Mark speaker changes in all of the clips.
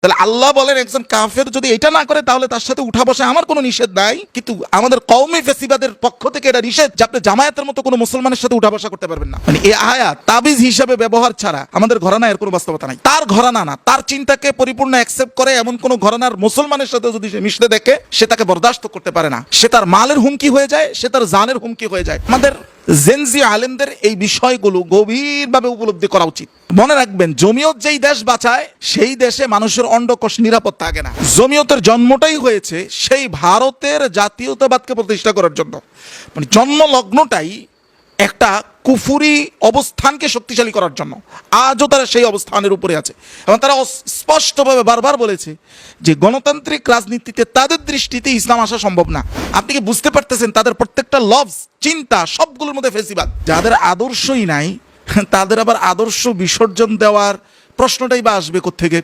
Speaker 1: তাহলে আল্লাহ বলেন একজন কাফের যদি এটা না করে তাহলে তার সাথে উঠা বসে আমার কোনো নিষেধ নাই, কিন্তু আমাদের কওমি ফেসিবাদের পক্ষ থেকে এটা নিষেধ যে আপনি জামায়াতের মতো কোনো মুসলমানের সাথে উঠা বসা করতে পারবেন না। মানে এই আয়াত তাবিজ হিসাবে ব্যবহার ছাড়া আমাদের ঘরানা এর কোনো বাস্তবতা নাই। তার ঘরানা না, তার চিন্তাকে পরিপূর্ণ অ্যাকসেপ্ট করে এমন কোন ঘরানার মুসলমানের সাথে যদি সে মিশতে দেখে সে তাকে বরদাস্ত করতে পারে না। সে তার মালের হুমকি হয়ে যায়, সে তার জানের হুমকি হয়ে যায়। আমাদের জেনজি আলেমদের এই বিষয়গুলো গভীরভাবে উপলব্ধি করা উচিত। মনে রাখবেন, জমিয়ত যেই দেশ বাঁচায় সেই দেশে মানুষের অন্ডকোষ নিরাপদ থাকে না। জমিয়তের জন্মটাই হয়েছে সেই ভারতের জাতীয়তাবাদকে প্রতিষ্ঠা করার জন্য। মানে জন্ম লগ্নটাই একটা কুফুরি অবস্থানকে শক্তিশালী করার জন্য। আজও তারা সেই অবস্থানের উপরে আছে এবং তারা স্পষ্টভাবে বারবার বলেছে যে গণতান্ত্রিক রাজনীতিতে তাদের দৃষ্টিতে ইসলাম আসা সম্ভব না। আপনি কি বুঝতে পারতেছেন? তাদের প্রত্যেকটা লফজ, চিন্তা সবগুলোর মধ্যে ফেসিবাদ। যাদের আদর্শই নাই তাদের আবার আদর্শ বিসর্জন দেওয়ার প্রশ্নটাই বা আসবে কোত্থেকে?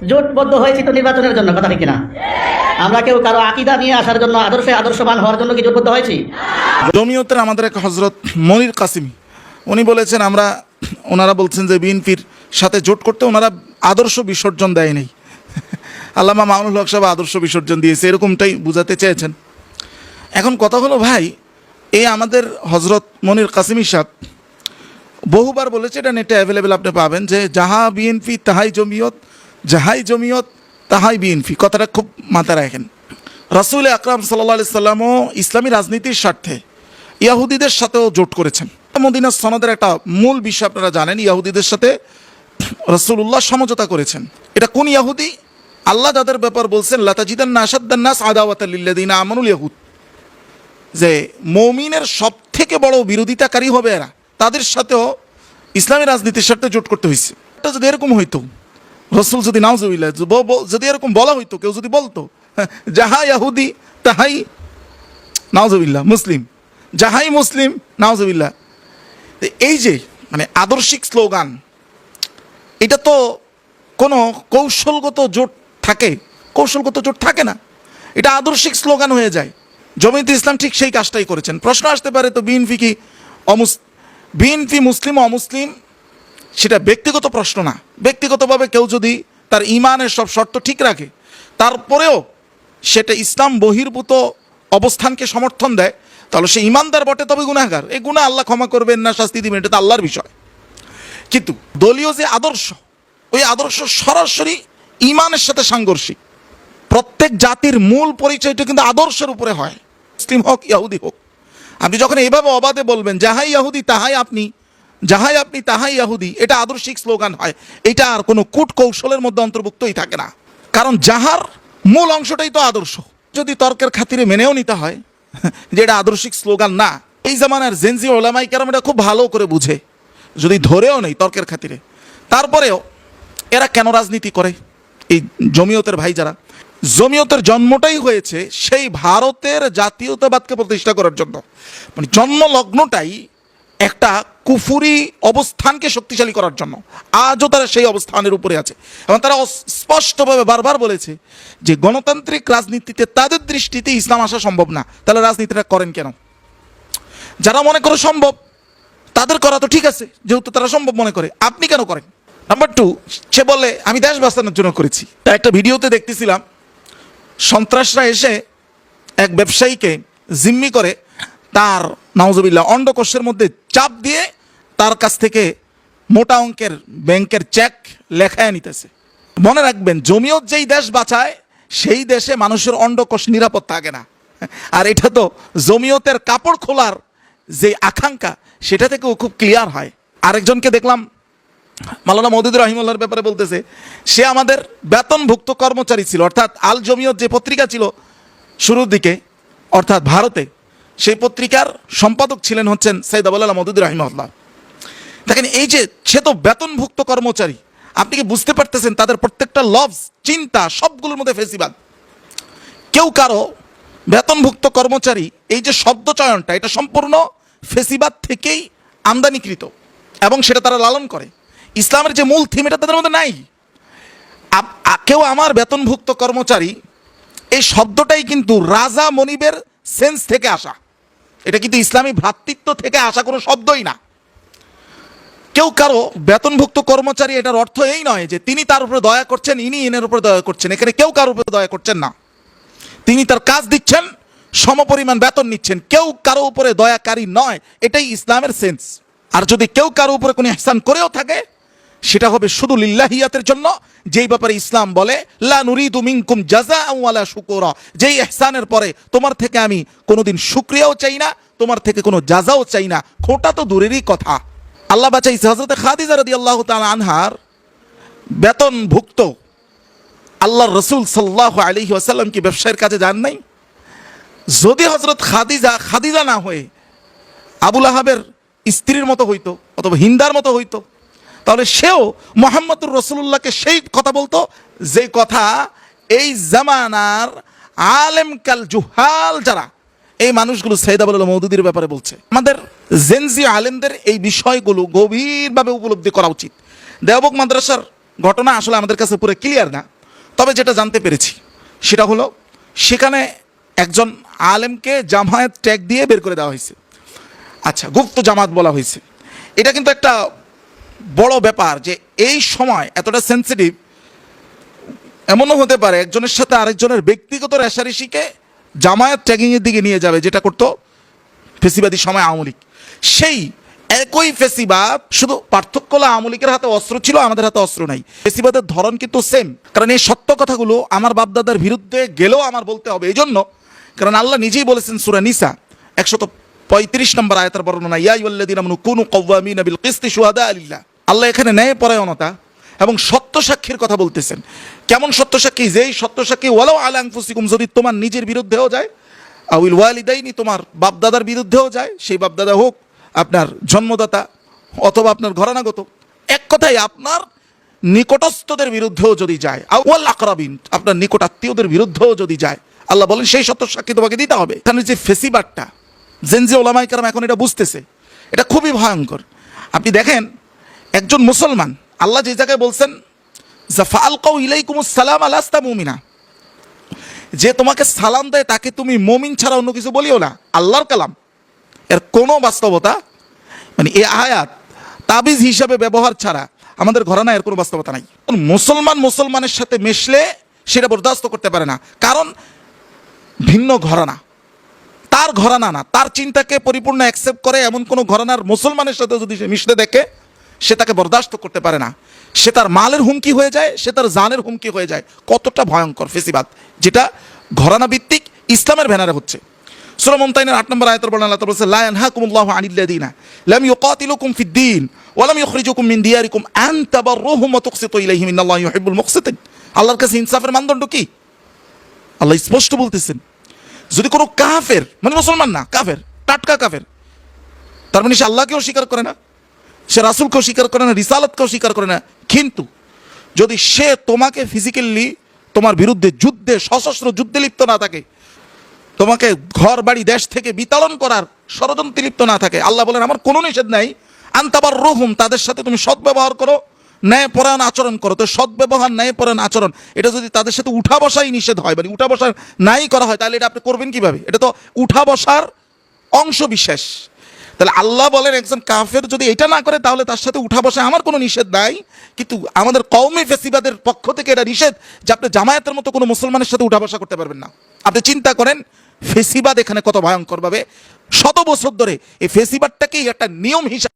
Speaker 2: জোটবদ্ধ হয়েছি তো নির্বাচনের জন্য, কথা ঠিক কিনা? আমরা কেউ কারো আকীদা নিয়ে আসার জন্য, আদর্শবান হওয়ার জন্য কি জোটবদ্ধ হয়েছি?
Speaker 1: জমিয়তের আমাদের এক হজরত মনির কাসিমি, উনি বলেছেন ওনারা বলছেন যে বিএনপির সাথে জোট করতে ওনারা আদর্শ বিসর্জন দেয় নেই। আল্লামা মামুনুল হক সাহেব আদর্শ বিসর্জন দিয়েছে, এরকমটাই বুঝাতে চেয়েছেন। এখন কথা হলো ভাই, এই আমাদের হজরত মনির কাসিমি সাহেব বহুবার বলেছে, এটা নেটে অ্যাভেলেবেল আপনি পাবেন, যে যাহা বিএনপি তাহাই জমিয়ত, যাহাই জমিয়ত তাহাই বিএনপি। কথাটা খুব মাথায় রাখেন। রাসূল আকরাম সাল্লাল্লাহু আলাইহি সাল্লামও ইসলামী রাজনীতির স্বার্থে ইয়াহুদিদের সাথেও জোট করেছেন। মদিনা সনদের একটা মূল বিষয় আপনারা জানেন, ইয়াহুদিদের সাথে রাসূলুল্লাহ সমঝোতা করেছেন। এটা কোন ইয়াহুদি? আল্লাহ যাদের ব্যাপার বলছেন লাতাজিদান্না আশাদ্দান নাস আদাওয়াতাল লিল্লাযিনা আমানুল ইয়াহুদ, যে মুমিনের সব থেকে বড় বিরোধিতাকারী হবে এরা, তাদের সাথেও ইসলামী রাজনীতির স্বার্থে জোট করতে হয়েছে। এটা যদি এরকম হইতো, রাসূল যদি নাউজুবিল্লাহ যদি এরকম বলা হইতো, কেউ যদি বলতো যাহা ইয়াহুদি তাহাই নাউজুবিল্লাহ মুসলিম, যাহাই মুসলিম নাউজুবিল্লাহ, এই যে মানে আদর্শিক স্লোগান, এটা তো কোনো কৌশলগত জোট থাকে? কৌশলগত জোট থাকে না, এটা আদর্শিক স্লোগান হয়ে যায়। জমিয়তে ইসলাম ঠিক সেই কাজটাই করেছেন। প্রশ্ন আসতে পারে, তো বিএনপি কি বিএনপি মুসলিম ও অমুসলিম? সেটা ব্যক্তিগত প্রশ্ন না। ব্যক্তিগতভাবে কেউ যদি তার ইমানের সব শর্ত ঠিক রাখে, তারপরেও সেটা ইসলাম বহির্ভূত অবস্থানকে সমর্থন দেয়, তাহলে সে ইমানদার বটে, তবে গুনাহগার। এই গুনাহ আল্লাহ ক্ষমা করবেন না, শাস্তি দিবেন, এটা তো আল্লাহর বিষয়। কিন্তু দলীয় যে আদর্শ, ওই আদর্শ সরাসরি ইমানের সাথে সাংঘর্ষিক। প্রত্যেক জাতির মূল পরিচয়টা কিন্তু আদর্শের উপরে হয়, মুসলিম হোক ইহুদি হোক। আপনি যখন এইভাবে অবাধে বলবেন যাহাই ইহুদি তাহাই আপনি, যাহাই আপনি তাহাই ইহুদি, এটা আদর্শিক স্লোগান হয়। এটা আর কোনো কূট কৌশলের মধ্যে অন্তর্ভুক্তই থাকে না, কারণ যাহার মূল অংশটাই তো আদর্শ। যদি তর্কের খাতিরে মেনেও নিতে হয় যে এটা আদর্শিক স্লোগান না, এই জামানার জেনজি ওলামাই কেরাম এটা খুব ভালো করে বুঝে, যদি ধরেও নেই তর্কের খাতিরে, তারপরেও এরা কেন রাজনীতি করে? এই জমিয়তের ভাই যারা, জমিয়তের জন্মটাই হয়েছে সেই ভারতের জাতীয়তাবাদকে প্রতিষ্ঠা করার জন্য। মানে জন্ম লগ্নটাই একটা কুফুরি অবস্থানকে শক্তিশালী করার জন্য। আজও তারা সেই অবস্থানের উপরে আছে এবং তারা স্পষ্টভাবে বারবার বলেছে যে গণতান্ত্রিক রাজনীতিতে তাদের দৃষ্টিতে ইসলাম আসা সম্ভব না। তাহলে রাজনীতিটা করেন কেন? যারা মনে করে সম্ভব তাদের করা তো ঠিক আছে, যেহেতু তারা সম্ভব মনে করে, আপনি কেন করেন? নাম্বার 2, সে বলে আমি দেশ বাঁচানোর জন্য করেছি। একটা ভিডিওতে দেখতেছিলাম, সন্ত্রাসরা এসে এক ব্যবসায়ীকে জিম্মি করে তার নাউজুবিল্লাহ অন্ডকোষের মধ্যে চাপ দিয়ে তার কাছ থেকে মোটা অঙ্কের ব্যাংকের চেক লেখায় নিতেছে। মনে রাখবেন, জমিয়ত যেই দেশ বাঁচায় সেই দেশে মানুষের অন্ডকোষ নিরাপদ থাকে না। আর এটা তো জমিয়তের কাপড় খোলার যে আকাঙ্ক্ষা, সেটা থেকেও খুব ক্লিয়ার হয়। আরেকজনকে দেখলাম মাওলানা মওদুদুর রহিমাহুল্লাহর ব্যাপারে বলতেছে, সে আমাদের বেতনভুক্ত কর্মচারী ছিল। অর্থাৎ আল জমিয়ত যে পত্রিকা ছিল শুরুর দিকে, অর্থাৎ ভারতে, সেই পত্রিকার সম্পাদক ছিলেন হচ্ছেন সৈয়দ আবুল আলা মওদুদুর রহিমাহুল্লাহ। দেখেন, এই যে সে তো বেতনভুক্ত কর্মচারী, আপনি কি বুঝতে পারতেছেন? তাদের প্রত্যেকটা লফজ, চিন্তা সবগুলোর মধ্যে ফেসিবাদ। কেউ কারো বেতনভুক্ত কর্মচারী, এই যে শব্দ চয়নটা, এটা সম্পূর্ণ ফেসিবাদ থেকেই আমদানিকৃত এবং সেটা তারা লালন করে। ইসলামের যে মূল থিম, এটা তাদের মধ্যে নাই। কেউ আমার বেতনভুক্ত কর্মচারী, এই শব্দটাই কিন্তু রাজা মনিবের সেন্স থেকে আসা। এটা কিন্তু ইসলামী ভ্রাতৃত্ব থেকে আসা কোনো শব্দই না। কেউ কারো বেতনভুক্ত কর্মচারী, এটার অর্থ এই নয় যে তিনি তার উপরে দয়া করছেন, ইনি এর উপরে দয়া করছেন। এখানে কেউ কারোর উপরে দয়া করছেন না, তিনি তার কাজ দিচ্ছেন, সমপরিমাণ বেতন নিচ্ছেন, কেউ কারো উপরে দয়াকারী নয়। এটাই ইসলামের সেন্স। আর যদি কেউ কারো উপরে কোনো ইহসান করেও থাকে, সেটা হবে শুধু লিল্লাহিয়াতের জন্য, যেই ব্যাপারে ইসলাম বলে লা নুরিদু মিনকুম জাযাআন ওয়ালা শুকুরা, যেই ইহসানের পরে তোমার থেকে আমি কোনোদিন শুকরিয়াও চাই না, তোমার থেকে কোনো জাযাও চাই না। খোটা তো দূরেরই কথা। আল্লাহ বাঁচাইছে, হযরত খাদিজা রাদিয়াল্লাহু তাআলা আনহার বেতনভুক্ত আল্লাহর রাসূল সাল্লাল্লাহু আলাইহি ওয়াসাল্লাম কি ব্যবসায়ের কাজে যান নাই? যদি হযরত খাদিজা না হয়ে আবুল আহাবের স্ত্রীর মতো হইতো অথবা হিন্দার মতো হইতো, তাহলে সেও মুহাম্মদুর রাসূলুল্লাহকে সেই কথা বলতো যে কথা এই জামানার আলেম কাল জুহাল যারা, এই মানুষগুলো সাইয়েদ আবুল মওদুদির ব্যাপারে বলছে। আমাদের জেনজি আলেমদের এই বিষয়গুলো গভীরভাবে উপলব্ধি করা উচিত। দেওবন্দ মাদ্রাসার ঘটনা আসলে আমাদের কাছে পুরো ক্লিয়ার না, তবে যেটা জানতে পেরেছি সেটা হলো সেখানে একজন আলেমকে জামায়াত ট্যাগ দিয়ে বের করে দেওয়া হয়েছে। আচ্ছা, গুপ্ত জামাত বলা হয়েছে। এটা কিন্তু একটা বড় ব্যাপার যে এই সময় এতটা সেন্সিটিভ। এমনও হতে পারে একজনের সাথে আরেকজনের ব্যক্তিগত রেষারেষিকে জামায়াত ট্যাগিংয়ের দিকে নিয়ে যাবে, যেটা করতো ফেসিবাদী সময় আওয়ামী লীগ। সেই একই ফেসিবাদ, শুধু পার্থক্য হলো আওয়ামী লীগের হাতে অস্ত্র ছিল, আমাদের হাতে অস্ত্র নাই। ফেসিবাদের ধরন কিন্তু সেম। কারণ এই সত্য কথাগুলো আমার বাপদাদার বিরুদ্ধে গেলেও আমার বলতে হবে। এই জন্য কারণ আল্লাহ নিজেই বলেছেন সূরা নিসা 135 নম্বর আয়াতের বর্ণনা, ইয়া আইয়ুহাল্লাযীনা আমানু কুনু কাওয়ামিনা বিল কিসতি শুহাদা লিল্লাহ। আল্লাহ এখানে ন্যায়পরায়ণতা এবং সত্য সাক্ষীর কথা বলতেছেন। কেমন সত্য সাক্ষী? যেই সত্য সাক্ষী ওয়ালাউ আলা আনফুসিকুম, যদি তোমার নিজের বিরুদ্ধেও যায়, আউল ওয়ালিদাইনি, তোমার বাপদাদার বিরুদ্ধেও যায়, সেই বাপদাদা হোক আপনার জন্মদাতা অথবা আপনার ঘরানাগত, এক কথায় আপনার নিকটস্থদের বিরুদ্ধেও যদি যায়, ওয়াল আকরাবিন, আপনার নিকট আত্মীয়দের বিরুদ্ধেও যদি যায়, আল্লাহ বলেন সেই সত্য সাক্ষী তোমাকে দিতে হবে। এখানে যে ফেসিবাদটা জেনজি ওলামায়ে কেরাম এখন এটা বুঝতেছে, এটা খুবই ভয়ঙ্কর। আপনি দেখেন একজন মুসলমান, আল্লাহ যে জায়গায় বলছেন ফাআলকাউ ইলাইকুমুস সালাম আলাস্তা মুমিনা, যে তোমাকে সালাম দেয় তাকে তুমি মুমিন ছাড়া অন্য কিছু বলিও না, আল্লাহর কালাম, এর কোনো বাস্তবতা মানে এই আয়াত তাবিজ হিসাবে ব্যবহার ছাড়া আমাদের ঘরানা এর কোনো বাস্তবতা নাই। মুসলমানের সাথে মিশলে সেটা বরদাস্ত করতে পারে না, কারণ ভিন্ন ঘরানা, তার ঘরানা না, তার চিন্তাকে পরিপূর্ণ অ্যাকসেপ্ট করে এমন কোনো ঘরানার মুসলমানের সাথে যদি সে মিশতে দেখে, সে তাকে বরদাস্ত করতে পারে না। সে তার মালের হুমকি হয়ে যায়, সে তার জানের হুমকি হয়ে যায়। কতটা ভয়ঙ্কর ফেসিবাদ, যেটা ঘরানা ভিত্তিক ইসলামের ব্যানারে হচ্ছে। সূরা মুমতাহিনার 8 নম্বর আয়াতের বর্ণনা, আল্লাহ বলেছে লা ইয়ানহাকুমুল্লাহু আনিল্লাযীনা লাম ইউকাতিলুকুম ফিদ-দীন ওয়া লাম ইখরিজুকুম মিন দিয়ারিকুম আন তাবাররুহুম ওয়া তুকসিতু ইলাইহিম ইন্নাল্লাহা ইউহিব্বুল মুকসিতিন। আল্লাহর কাছে ইনসাফের মানদণ্ড কি? আল্লাহ স্পষ্ট বলতেছেন, যদি কোনো কাফের, মানে মুসলমান না, কাফের, টাটকা কাফের, তার মানে সে আল্লাহকেও স্বীকার করে না, সে রাসূলকেও স্বীকার করে না, রিসালাতকেও স্বীকার করে না, কিন্তু যদি সে তোমাকে ফিজিক্যালি তোমার বিরুদ্ধে যুদ্ধে, সশস্ত্র যুদ্ধে লিপ্ত না থাকে, তোমাকে ঘর বাড়ি দেশ থেকে বিতাড়ন করার ষড়যন্ত্রে লিপ্ত না থাকে, আল্লাহ বলেন আমার কোনো নিষেধ নাই, আনতাবার রহুম, তাদের সাথে তুমি সদ্ব্যবহার করো, ন্যায়পরায়ণ আচরণ করো। তো সদ্ব্যবহার, ন্যায়পরায়ণ আচরণ, এটা যদি তাদের সাথে উঠা বসাই নিষেধ হয়, মানে উঠা বসার নাই করা হয়, তাহলে এটা আপনি করবেন কিভাবে? এটা তো উঠা বসার অংশ বিশেষ। তাহলে আল্লাহ বলেন একজন কাফের যদি এটা না করে, তাহলে তার সাথে উঠা বসা আমার কোনো নিষেধ নাই, কিন্তু আমাদের কওমি ফেসিবাদের পক্ষ থেকে এটা নিষেধ যে আপনি জামায়াতের মতো কোনো মুসলমানের সাথে উঠা বসা করতে পারবেন না। আপনি চিন্তা করেন ফেসিবাদ এখানে কত ভয়ঙ্করভাবে শত বছর ধরে এই ফেসিবাদটাকেই একটা নিয়ম হিসাবে